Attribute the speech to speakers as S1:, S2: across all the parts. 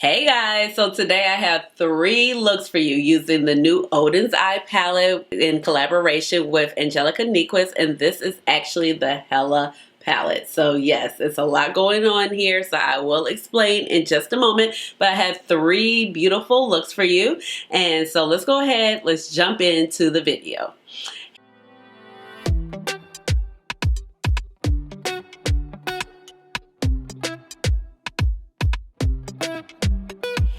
S1: Hey guys, so today I have 3 looks for you using the new Oden's Eye palette in collaboration with Angelica Nyqvist, and this is actually the Hela palette. So yes, it's a lot going on here, so I will explain in just a moment, but I have 3 beautiful looks for you, and so let's go ahead, let's jump into the video.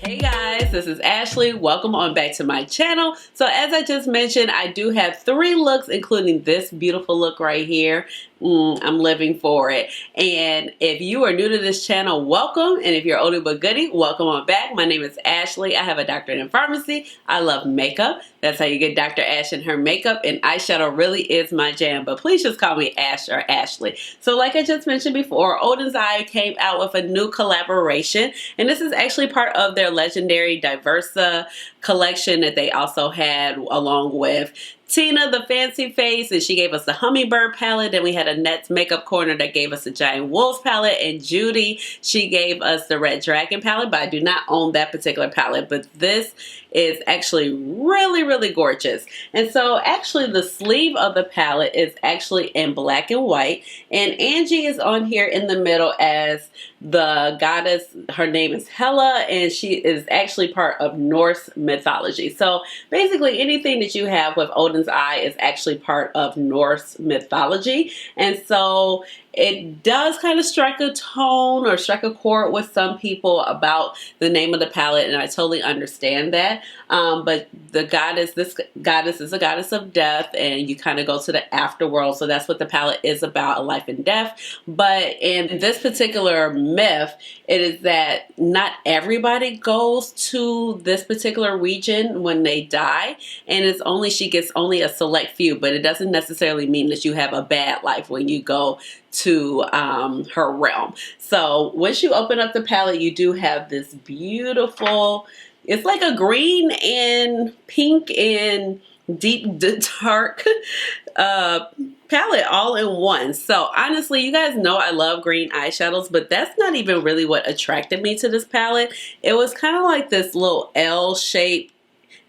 S1: Hey guys, this is Ashley. Welcome on back to my channel. So as I just mentioned, I do have 3 looks, including this beautiful look right here. I'm living for it. And if you are new to this channel, welcome. And if you're oldie but goodie, welcome on back. My name is Ashley. I have a doctorate in pharmacy. I love makeup. That's how you get Dr. Ash in her makeup. And eyeshadow really is my jam. But please just call me Ash or Ashley. So like I just mentioned before, Oden's Eye came out with a new collaboration. And this is actually part of their legendary Diversa collection that they also had along with Tina the Fancy Face, and she gave us the Hummingbird palette. Then we had Annette's Makeup Corner that gave us the Giant Wolves palette, and Judy, she gave us the Red Dragon palette, but I do not own that particular palette, but this is actually really gorgeous. And so actually the sleeve of the palette is actually in black and white, and Angie is on here in the middle as the goddess. Her name is Hela, and she is actually part of Norse mythology. So basically anything that you have with Oden's Eye is actually part of Norse mythology, and so it does kind of strike a tone or strike a chord with some people about the name of the palette, and I totally understand that. But the goddess, this goddess is a goddess of death, and you kind of go to the afterworld, so that's what the palette is about, a life and death. But in this particular myth, it is that not everybody goes to this particular region when they die, and it's only, she gets only a select few, but it doesn't necessarily mean that you have a bad life when you go to her realm. So once you open up the palette, you do have this beautiful, it's like a green and pink and deep dark palette all in one. So honestly, you guys know I love green eyeshadows, but that's not even really what attracted me to this palette. It was kind of like this little L shape,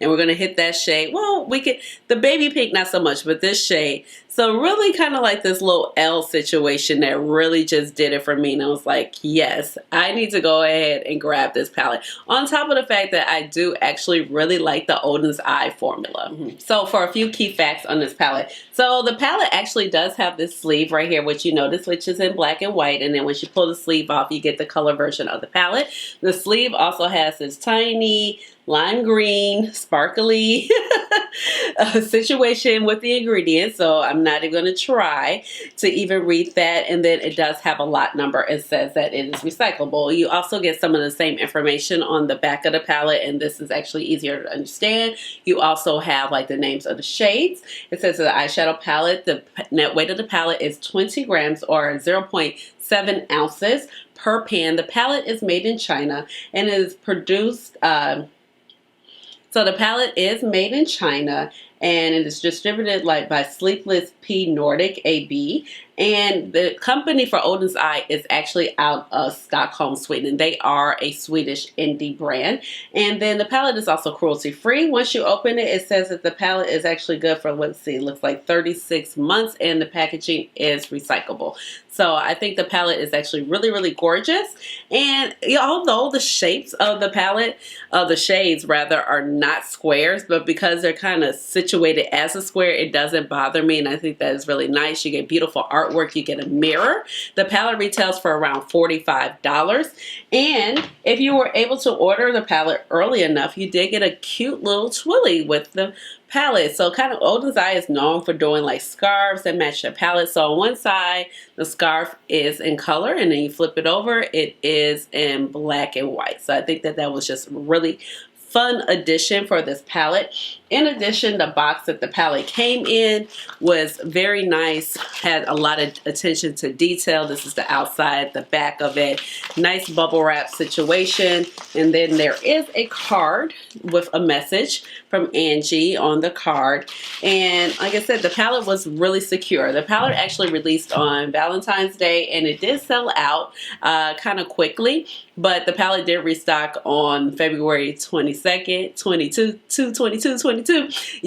S1: and we're going to hit that shade. Well, we could, the baby pink not so much, but this shade. So really kind of like this little L situation that really just did it for me. And I was like, yes, I need to go ahead and grab this palette. On top of the fact that I do actually really like the Oden's Eye formula. So for a few key facts on this palette. So the palette actually does have this sleeve right here, which you notice, which is in black and white. And then once you pull the sleeve off, you get the color version of the palette. The sleeve also has this tiny lime green, sparkly situation with the ingredients. So I'm not even going to try to even read that. And then it does have a lot number. It says that it is recyclable. You also get some of the same information on the back of the palette, and this is actually easier to understand. You also have like the names of the shades. It says the eyeshadow palette, the net weight of the palette is 20 grams or 0.7 ounces per pan. The palette is made in China and is produced, so the palette is made in China, and it is distributed like by Sleepless P Nordic AB. And the company for Oden's Eye is actually out of Stockholm, Sweden. They are a Swedish indie brand. And then the palette is also cruelty free. Once you open it, it says that the palette is actually good for, let's see, it looks like 36 months, and the packaging is recyclable. So I think the palette is actually really gorgeous. And although the shapes of the palette, the shades rather, are not squares, but because they're kind of situated as a square, it doesn't bother me, and I think that is really nice. You get beautiful artwork, you get a mirror. The palette retails for around $45, and if you were able to order the palette early enough, you did get a cute little twilly with the palette. So kind of Oden's Eye is known for doing like scarves that match the palette. So on one side, the scarf is in color, and then you flip it over, it is in black and white. So I think that that was just really fun addition for this palette. In addition, the box that the palette came in was very nice, had a lot of attention to detail. This is the outside, the back of it. Nice bubble wrap situation. And then there is a card with a message from Angie on the card. And like I said, the palette was really secure. The palette actually released on Valentine's Day, and it did sell out kind of quickly. But the palette did restock on February 22nd, 22.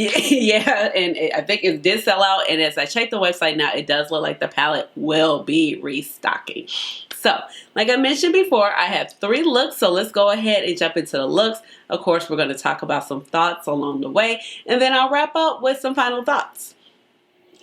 S1: Yeah, and I think it did sell out. And as I check the website now, it does look like the palette will be restocking. So, like I mentioned before, I have 3 looks. So let's go ahead and jump into the looks. Of course, we're going to talk about some thoughts along the way. And then I'll wrap up with some final thoughts.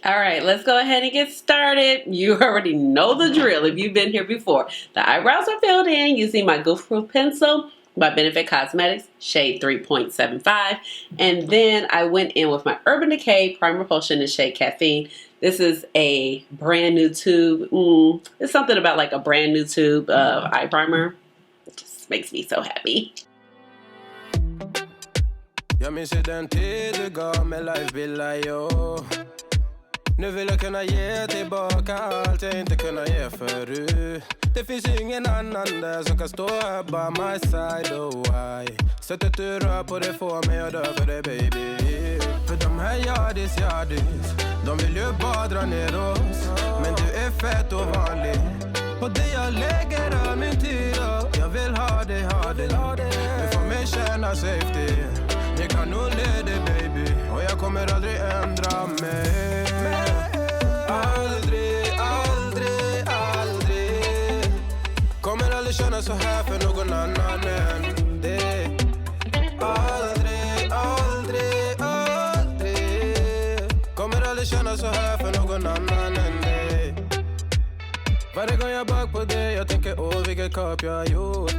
S1: All right, let's go ahead and get started. You already know the drill if you've been here before. The eyebrows are filled in using my Goof pencil by Benefit Cosmetics, shade 3.75. And then I went in with my Urban Decay Primer Potion in shade Caffeine. This is a brand new tube. It's something about like a brand new tube of eye primer. It just makes me so happy.
S2: Jag minns ju den tid du gav mig life-bilder, yo. Nu vill jag kunna ge tillbaka allt jag inte kunna ge förut. Det finns ju ingen annan där som kan stå här by my side, oh why. Sättet du rör på det får mig att dö för det, baby. För de här yardis, de vill ju bara dra ner oss. Men du är fett och vanlig. Och det jag lägger all min tid och jag vill ha det. Du får mig känna safety. Jag kan nog leda, baby. Och jag kommer aldrig ändra mig. Aldrig. Kommer aldrig känna så här för någon annan än dig. Aldrig. Kommer aldrig känna så här för någon annan än dig. Varje gång jag bak på dig, jag tänker vilket kap jag har gjort.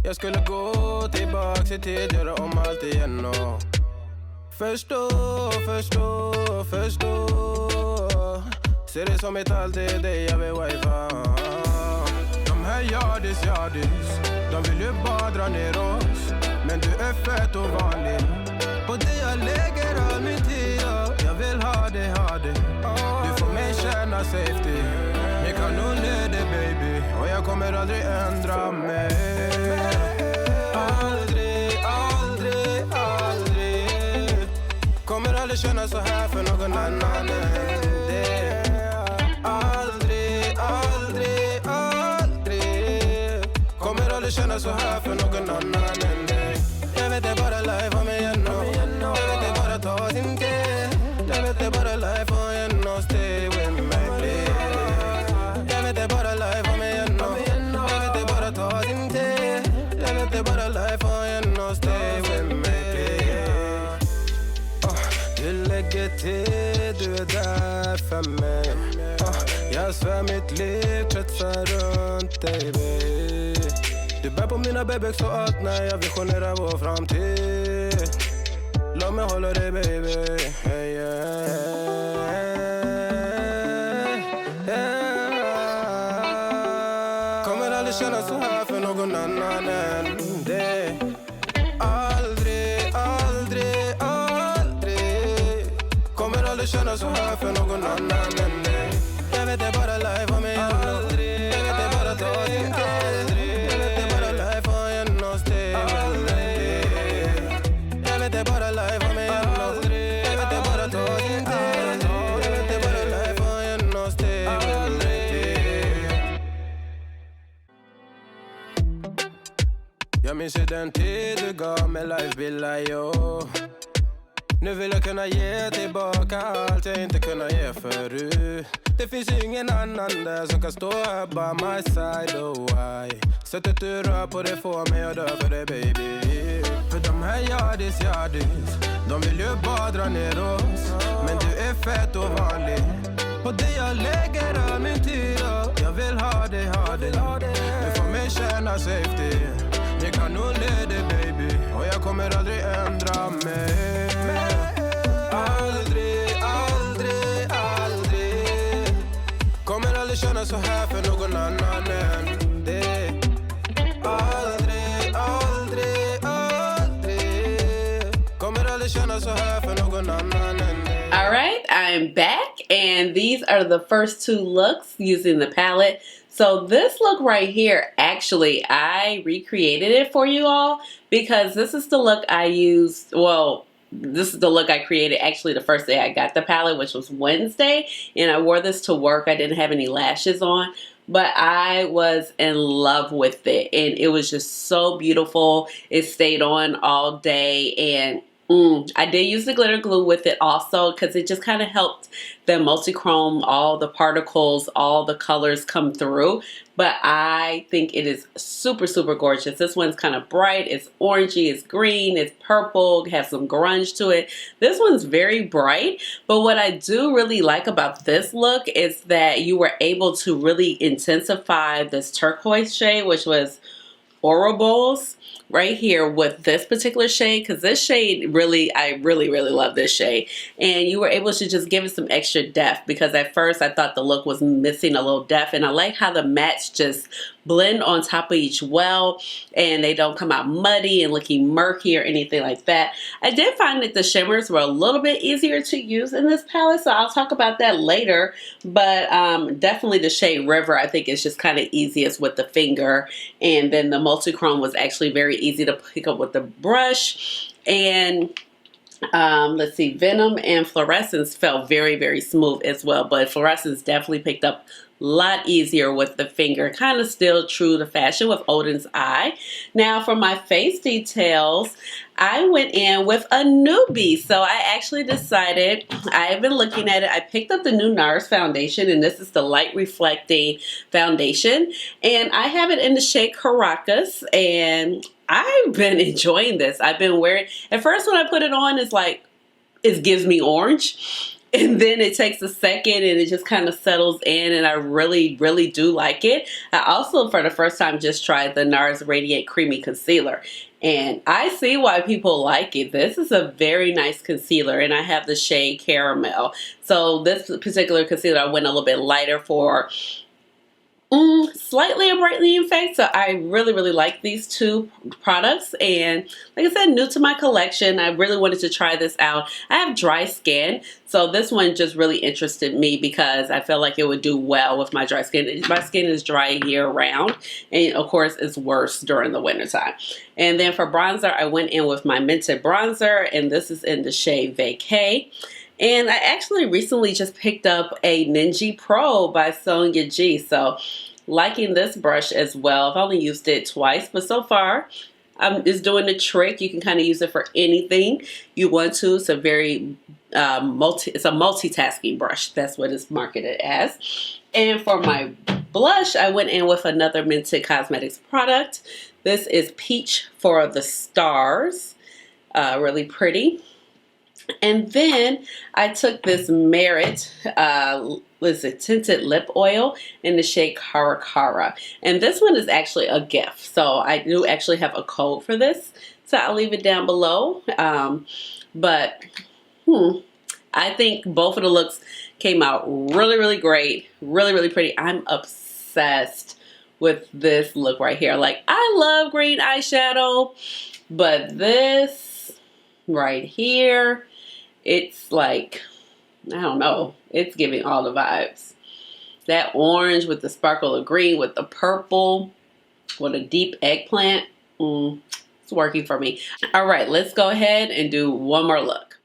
S2: Jag skulle gå tillbaks i tid, göra om allt igen och förstå. Ser det som ett allt, det är dig jag vill wifa. De här yardis, de vill ju bara dra ner oss. Men du är fett och vanlig. På det jag lägger all min tid och jag vill ha det. Du får mig känna safety. Jag kan nog leda, baby. Och jag kommer aldrig ändra mig. Aldrig. Kommer aldrig känna så här för någon annan än det. Aldrig. Kommer aldrig känna så här för någon annan än dig. Jag vet det bara life om igen och jag vet det bara ta sin tid. Jag vet det bara life om igen och stay with me, please. Jag vet det bara life om igen och jag vet det bara ta sin tid. Jag vet det bara life om igen och stay with me, please. Du lägger till, du är där för mig. Jag svär mitt liv kretsar runt dig, baby. Du bär på mina bebek så att när jag visionerar vår framtid. Låt mig hålla dig, baby. Hey, yeah. Kommer aldrig känna så här för någon annan än dig. Aldrig. Kommer aldrig känna så här för någon annan än dig. Jag vet det bara life om mig. Aldrig. Jag vet det bara ta din tid. Jag vet det bara life om igen och stay with me. Jag vet det bara life om mig. Aldrig. Jag vet det bara ta din tid. Jag vet det bara life om igen och stay with me. Jag minns ju den tid du gav mig life-bilder, yo. Nu vill jag kunna ge tillbaka allt jag inte kunna ge förut. Det finns ingen annan där som kan stå här by my side, oh why. Sättet du rör på det får mig att dö för det, baby. För de här yardis, de vill ju bara dra ner oss. Men du är fett och vanlig. På det jag lägger all min tid och jag vill ha det. Du får mig känna safety. Jag kan nog leda, baby. Och jag kommer aldrig ändra mig. Aldrig. Kommer aldrig känna så här för någon annan än dig. Aldrig. Kommer aldrig känna
S1: Alright, I'm back, and these are the first two looks using the palette. So this look right here, actually, I recreated it for you all because this is the look I used, well, this is the look I created actually the first day I got the palette, which was Wednesday, and I wore this to work. I didn't have any lashes on, but I was in love with it, and it was just so beautiful. It stayed on all day, and I did use the glitter glue with it also because it just kind of helped the multi-chrome, all the particles, all the colors come through. But I think it is super, super gorgeous. This one's kind of bright. It's orangey, it's green, it's purple, it has some grunge to it. This one's very bright. But what I do really like about this look is that you were able to really intensify this turquoise shade, which was Ouroboros, right here with this particular shade, because this shade really, I really love this shade, and you were able to just give it some extra depth, because at first I thought the look was missing a little depth, and I like how the mattes just blend on top of each well and they don't come out muddy and looking murky or anything like that. I did find that the shimmers were a little bit easier to use in this palette, so I'll talk about that later, but definitely the shade River I think is just kind of easiest with the finger, and then the multi-chrome was actually very easy to pick up with the brush. And let's see, Venom and Fluorescence felt very smooth as well, but Fluorescence definitely picked up a lot easier with the finger, kind of still true to fashion with Oden's Eye. Now for my face details, I went in with a newbie. So I actually decided, I have been looking at it, I picked up the new Nars foundation, and this is the light reflecting foundation, and I have it in the shade Caracas, and I've been enjoying this. I've been wearing, at first when I put it on, it's like, it gives me orange. And then it takes a second and it just kind of settles in, and I really do like it. I also, for the first time, just tried the Nars Radiant Creamy Concealer. And I see why people like it. This is a very nice concealer, and I have the shade Caramel. So this particular concealer, I went a little bit lighter for slightly a brightening effect. So I really like these two products, and like I said, new to my collection. I really wanted to try this out. I have dry skin, so this one just really interested me because I felt like it would do well with my dry skin. My skin is dry year round, and of course it's worse during the winter time. And then for bronzer, I went in with my Mented bronzer, and this is in the shade Vacay. And I actually recently just picked up a Ninja Pro by Sonia G. So liking this brush as well. I've only used it twice, but so far it's doing the trick. You can kind of use it for anything you want to. It's a very it's a multitasking brush. That's what it's marketed as. And for my blush, I went in with another Mented Cosmetics product. This is Peach for the Stars. Really pretty. And then I took this Merit tinted lip oil in the shade Cara. And this one is actually a gift. So I do actually have a code for this. So I'll leave it down below. But I think both of the looks came out really great. Really pretty. I'm obsessed with this look right here. Like, I love green eyeshadow, but this right here, it's like, I don't know, it's giving all the vibes. That orange with the sparkle of green with the purple with a deep eggplant, it's working for me. All right, let's go ahead and do one more look.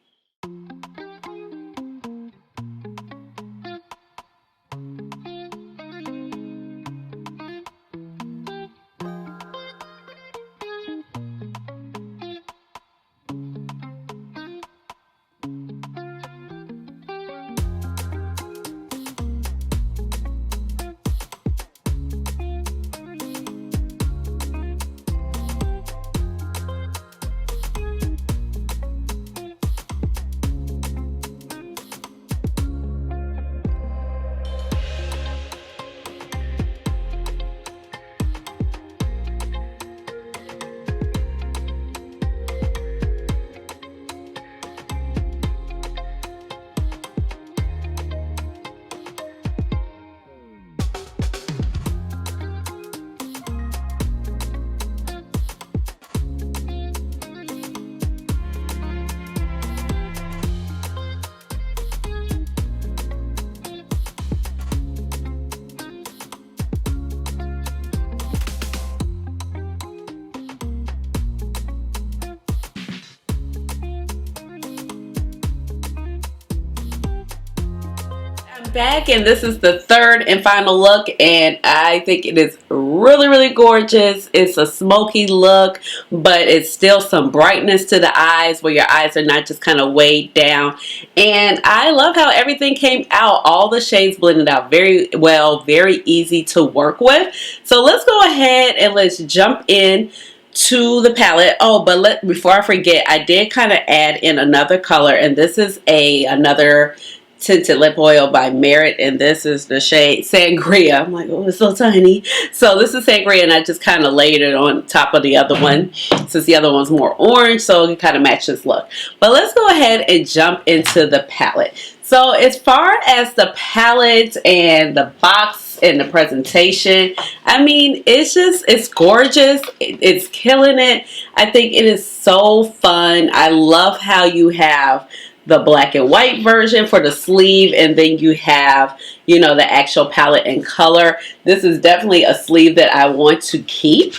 S1: Back, and this is the third and final look, and I think it is really gorgeous. It's a smoky look, but it's still some brightness to the eyes where your eyes are not just kind of weighed down. And I love how everything came out. All the shades blended out very well, very easy to work with. So let's go ahead and let's jump in to the palette. Oh, but before I forget, I did kind of add in another color, and this is another tinted lip oil by Merit, and this is the shade Sangria. I'm like, oh, it's so tiny. So this is Sangria, and I just kind of laid it on top of the other one since the other one's more orange, so it kind of matches this look. But let's go ahead and jump into the palette. So as far as the palette and the box and the presentation, I mean, it's gorgeous. It's killing it. I think it is so fun. I love how you have the black and white version for the sleeve, and then you have, you know, the actual palette and color. This is definitely a sleeve that I want to keep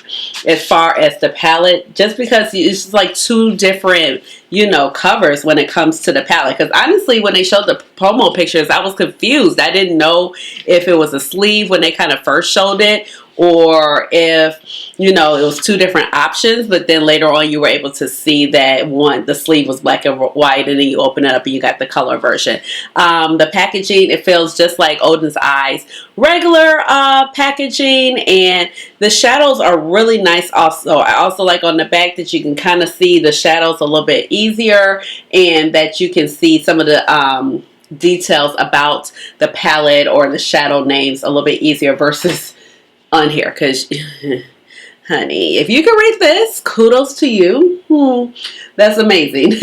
S1: as far as the palette, just because it's just like two different, you know, covers when it comes to the palette. Because honestly, when they showed the promo pictures, I was confused. I didn't know if it was a sleeve when they kind of first showed it, or if, you know, it was two different options, but then later on you were able to see that the sleeve was black and white, and then you open it up and you got the color version. The packaging, it feels just like Oden's Eyes regular packaging, and the shadows are really nice also. I also like on the back that you can kind of see the shadows a little bit easier, and that you can see some of the details about the palette or the shadow names a little bit easier versus on here, because honey, if you can read this, kudos to you. That's amazing.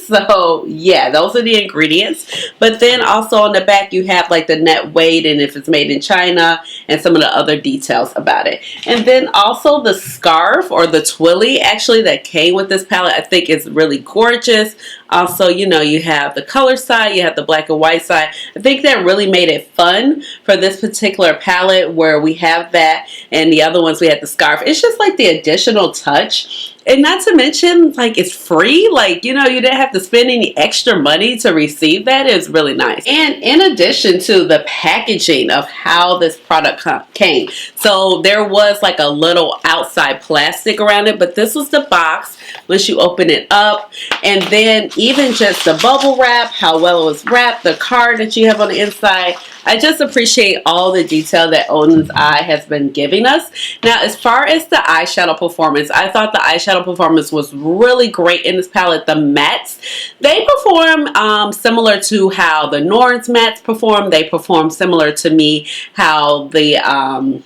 S1: So yeah, those are the ingredients. But then also on the back you have like the net weight, and if it's made in China, and some of the other details about it. And then also the scarf, or the twilly actually, that came with this palette, I think is really gorgeous. Also, you know, you have the color side, you have the black and white side. I think that really made it fun for this particular palette, where we have that, and the other ones we had the scarf. It's just like the additional touch. And not to mention, like, it's free. Like, you know, you didn't have to spend any extra money to receive that. It's really nice. And in addition to the packaging of how this product came, so there was like a little outside plastic around it, but this was the box once you open it up. And then even just the bubble wrap, how well it was wrapped, the card that you have on the inside. I just appreciate all the detail that Oden's Eye has been giving us. Now, as far as the eyeshadow performance, I thought the eyeshadow performance was really great in this palette. The mattes, they perform similar to how the Nars mattes perform. They perform similar to me how the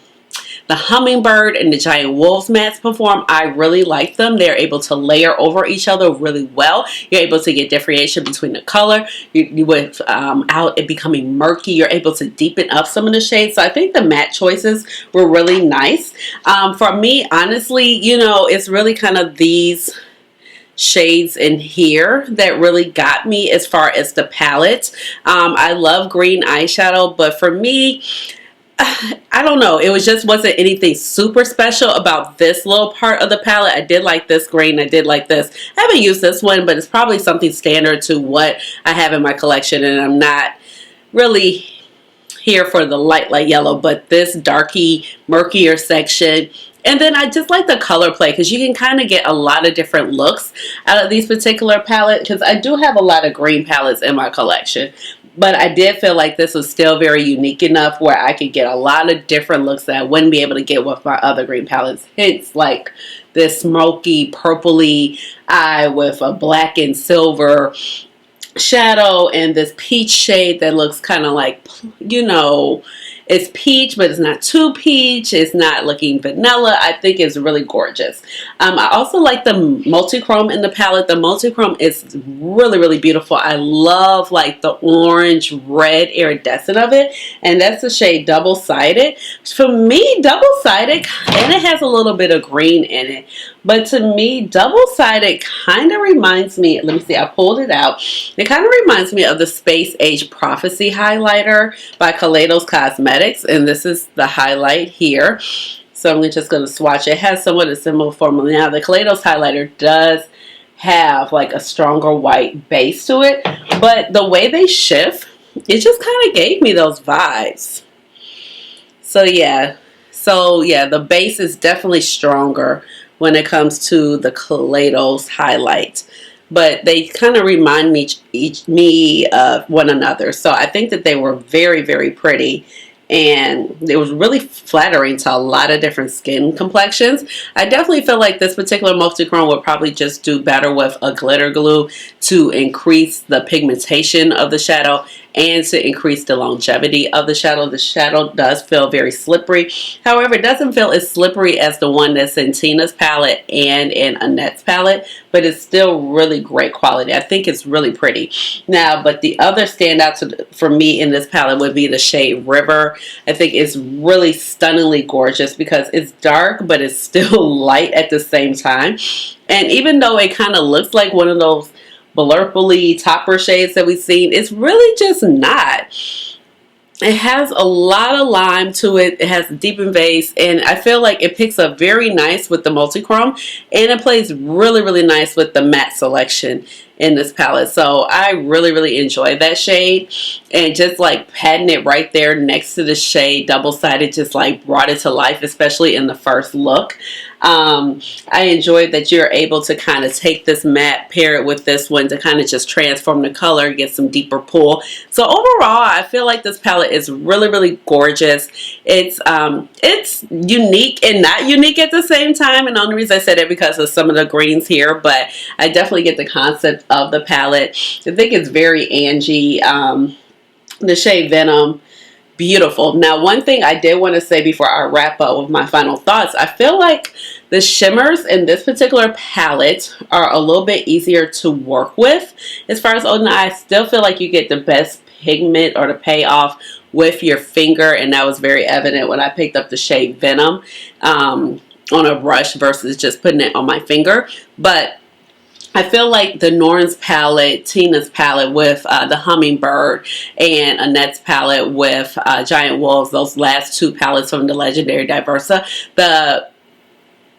S1: Hummingbird and the Giant Wolves mattes perform. I really like them. They're able to layer over each other really well. You're able to get differentiation between the color. Without it becoming murky, you're able to deepen up some of the shades. So I think the matte choices were really nice. For me, honestly, you know, it's really kind of these shades in here that really got me as far as the palette. I love green eyeshadow, but for me, I don't know, it wasn't anything super special about this little part of the palette. I did like this green, I did like this. I haven't used this one, but it's probably something standard to what I have in my collection, and I'm not really here for the light yellow, but this darky, murkier section. And then I just like the color play, because you can kind of get a lot of different looks out of these particular palettes, because I do have a lot of green palettes in my collection. But I did feel like this was still very unique enough where I could get a lot of different looks that I wouldn't be able to get with my other green palettes. Hence, like this smoky, purpley eye with a black and silver shadow, and this peach shade that looks kind of like, you know, it's peach, but it's not too peach. It's not looking vanilla. I think it's really gorgeous. I also like the multi-chrome in the palette. The multi-chrome is really beautiful. I love like the orange red iridescent of it, and that's the shade Double Sided. For me, Double Sided, and it has a little bit of green in it, but to me, Double Sided kind of reminds me, let me see, I pulled it out. It kind of reminds me of the Space Age Prophecy highlighter by Kaleidos Cosmetics. And this is the highlight here. So I'm just going to swatch it. It has somewhat a similar formula. Now the Kaleidos highlighter does have like a stronger white base to it, but the way they shift it just kind of gave me those vibes. So yeah, the base is definitely stronger when it comes to the Kaleidos highlight, but they kind of remind me of one another. So I think that they were very, very pretty, and it was really flattering to a lot of different skin complexions. I definitely feel like this particular multi-chrome would probably just do better with a glitter glue to increase the pigmentation of the shadow and to increase the longevity of the shadow. The shadow does feel very slippery. However, it doesn't feel as slippery as the one that's in Tina's palette and in Annette's palette, but it's still really great quality. I think it's really pretty. Now, but the other standout for me in this palette would be the shade River. I think it's really stunningly gorgeous because it's dark, but it's still light at the same time. And even though it kind of looks like one of those blurpily topper shades that we've seen, it's really just not. It has a lot of lime to it. It has a deepened base, and I feel like it picks up very nice with the multi-chrome, and it plays really, really nice with the matte selection in this palette. So I really, really enjoy that shade, and just like patting it right there next to the shade double-sided just like brought it to life, especially in the first look. I enjoyed that you're able to kind of take this matte, pair it with this one to kind of just transform the color, get some deeper pull. So overall, I feel like this palette is really, really gorgeous. It's unique and not unique at the same time, and the only reason I said it because of some of the greens here, but I definitely get the concept of the palette. I think it's very Angie. The shade Venom, beautiful. Now, one thing I did want to say before I wrap up with my final thoughts, I feel like the shimmers in this particular palette are a little bit easier to work with. As far as Oden, I still feel like you get the best pigment or the payoff with your finger, and that was very evident when I picked up the shade Venom on a brush versus just putting it on my finger. But I feel like the Nars palette, Tina's palette with the Hummingbird, and Annette's palette with Giant Wolves, those last two palettes from the legendary Diversa,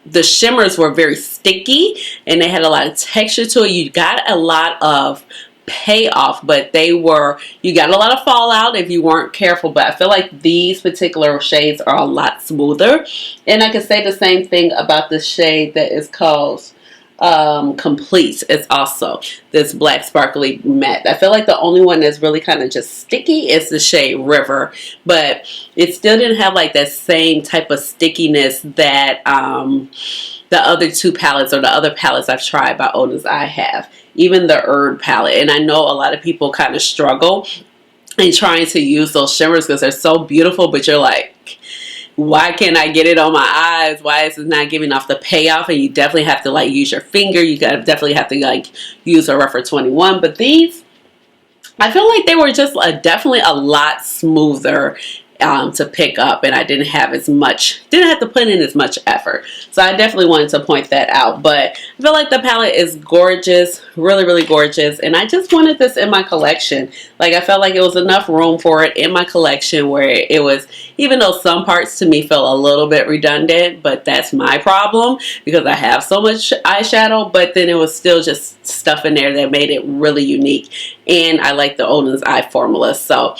S1: the shimmers were very sticky and they had a lot of texture to it. You got a lot of payoff, but you got a lot of fallout if you weren't careful. But I feel like these particular shades are a lot smoother, and I can say the same thing about the shade that is called Complete. It's also this black sparkly matte. I feel like the only one that's really kind of just sticky is the shade River, but it still didn't have like that same type of stickiness that the other two palettes or the other palettes I've tried by Oden's Eye have. Even the Erd palette, and I know a lot of people kind of struggle in trying to use those shimmers because they're so beautiful, but you're like, why can't I get it on my eyes? Why is it not giving off the payoff? And you definitely have to like use your finger. You definitely have to like use a Rougher 21. But these, I feel like they were just definitely a lot smoother to pick up, and I didn't have to put in as much effort. So I definitely wanted to point that out. But I feel like the palette is gorgeous, really, really gorgeous, and I just wanted this in my collection. Like, I felt like it was enough room for it in my collection where it was, even though some parts to me felt a little bit redundant, but that's my problem because I have so much eyeshadow, but then it was still just stuff in there that made it really unique, and I like the Oden's Eye formula. So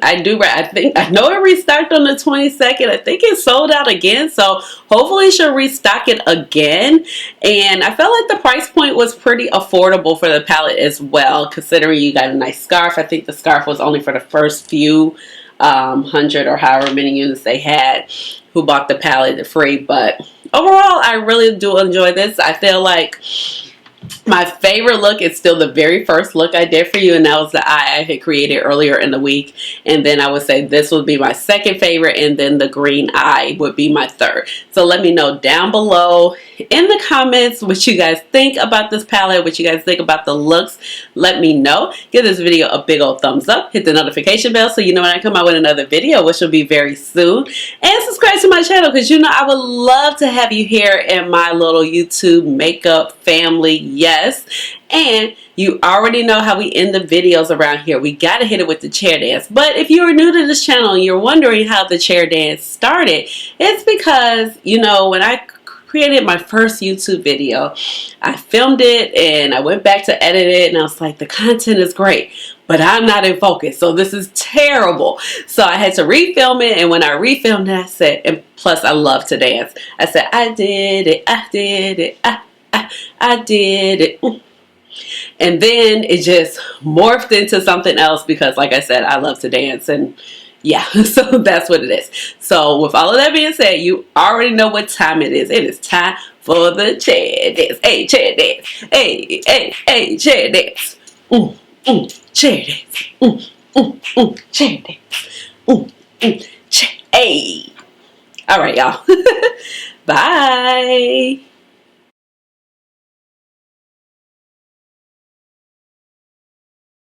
S1: I know it restocked on the 22nd. I think it sold out again, so hopefully she'll restock it again. And I felt like the price point was pretty affordable for the palette as well, considering you got a nice scarf. I think the scarf was only for the first few 100 or however many units they had who bought the palette free. But overall, I really do enjoy this. I feel like my favorite look is still the very first look I did for you, and that was the eye I had created earlier in the week. And then I would say this would be my second favorite, and then the green eye would be my third. So let me know down below in the comments what you guys think about this palette, what you guys think about the looks. Let me know. Give this video a big old thumbs up. Hit the notification bell so you know when I come out with another video, which will be very soon. And subscribe to my channel because you know I would love to have you here in my little YouTube makeup family. Yes. And you already know how we end the videos around here. We got to hit it with the chair dance. But if you are new to this channel and you're wondering how the chair dance started, it's because, you know, when I created my first YouTube video. I filmed it and I went back to edit it, and I was like, the content is great, but I'm not in focus, so this is terrible. So I had to refilm it, and when I refilmed it, I said, and plus I love to dance, I said, I did it, I did it, I did it. And then it just morphed into something else because, like I said, I love to dance, and yeah, so that's what it is. So with all of that being said, you already know what time it is. It is time for the chair dance. Hey, chair dance. Hey, hey, hey, chair dance. Chair dance. Chair dance. Chair. Hey. All right, y'all. Bye.